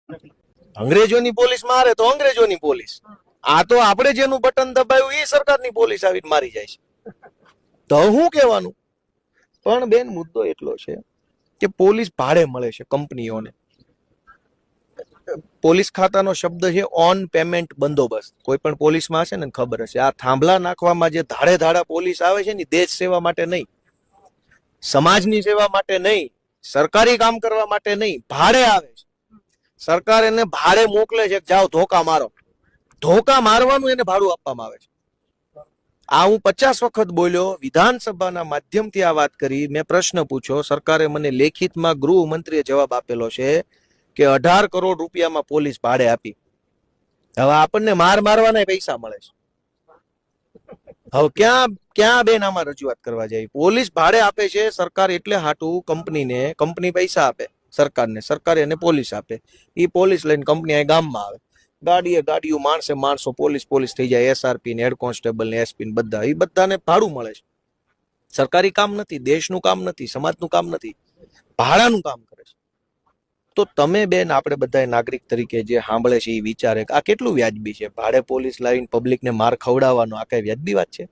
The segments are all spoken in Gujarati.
અંગ્રેજોની પોલીસ મારે તો અંગ્રેજોની પોલીસ, આ તો આપણે જેનું બટન દબાવ્યું એ સરકારની પોલીસ આવીને મારી જાય છે, તો શું કહેવાનું? પણ બેન મુદ્દો એટલો છે કે પોલીસ ભાડે મળે છે કંપનીઓને. પોલીસ ખાતાનો શબ્દ છે ઓન પેમેન્ટ બંદોબસ્ત. કોઈ પણ પોલીસમાં હશે ને ખબર હશે, આ થાંભલા નાખવામાં જે ધાડે ધાડા પોલીસ આવે છે ને, દેશ સેવા માટે નહીં, સમાજની સેવા માટે નહીં, સરકારી કામ કરવા માટે નહીં, ભાડે આવે છે. સરકાર એને ભાડે મોકલે છે, જાઓ ધોકા મારો. ધોકા મારવાનું એને ભાડું આપવામાં આવે છે. આ હું 50 વખત બોલ્યો, વિધાનસભાના માધ્યમથી આ વાત કરી, મેં પ્રશ્ન પૂછ્યો, સરકારે મને લેખિતમાં ગૃહમંત્રીએ જવાબ આપેલો છે કે 18 કરોડ રૂપિયામાં પોલીસ ભાડે આપી. હવે આપણને મારવાના પૈસા મળે છે. હવે ક્યાં બેન આમાં રજૂઆત કરવા જાય? પોલીસ ભાડે આપે છે સરકાર એટલે હાટું કંપનીને, કંપની પૈસા આપે સરકારને, સરકારે એને પોલીસ આપે. એ પોલીસ લઈને કંપની અહીં ગામમાં આવે, ગાડીઓ, માણસો, પોલીસ થઈ જાય, SRP ને, હેડ કોન્સ્ટેબલ ને, SP ને, બધા એ બધાને ભાડું મળે છે. સરકારી કામ નથી, દેશનું કામ નથી, સમાજનું કામ નથી, ભાડાનું કામ કરે છે. તો તમે બેન, આપણે બધા નાગરિક તરીકે જે સાંભળે છે એ વિચારે કે આ કેટલું વ્યાજબી છે? ભાડે પોલીસ લાવીને પબ્લિકને માર ખવડાવવાનો આ કઈ વ્યાજબી વાત છે?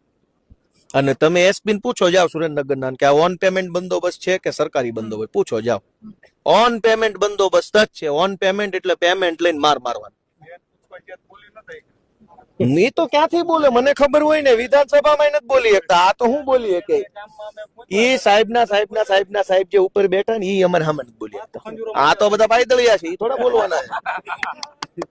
અને તમે SP ને પૂછો જાઓ સુરેન્દ્રનગરના કે આ ઓન પેમેન્ટ બંદોબસ્ત છે કે સરકારી બંદોબસ્ત, પૂછો જાઓ. ઓન પેમેન્ટ બંદોબસ્ત જ છે. ઓન પેમેન્ટ એટલે પેમેન્ટ લઈને મારવાનું. એ તો ક્યાંથી બોલે? મને ખબર હોય ને, વિધાનસભામાં નથી બોલી શકતા. આ તો હું બોલી શકે? એ સાહેબ જે ઉપર બેઠા ને એ અમારે સામે નથી બોલી શકતા. આ તો બધા પાયદળિયા છે, એ થોડા બોલવાના છે.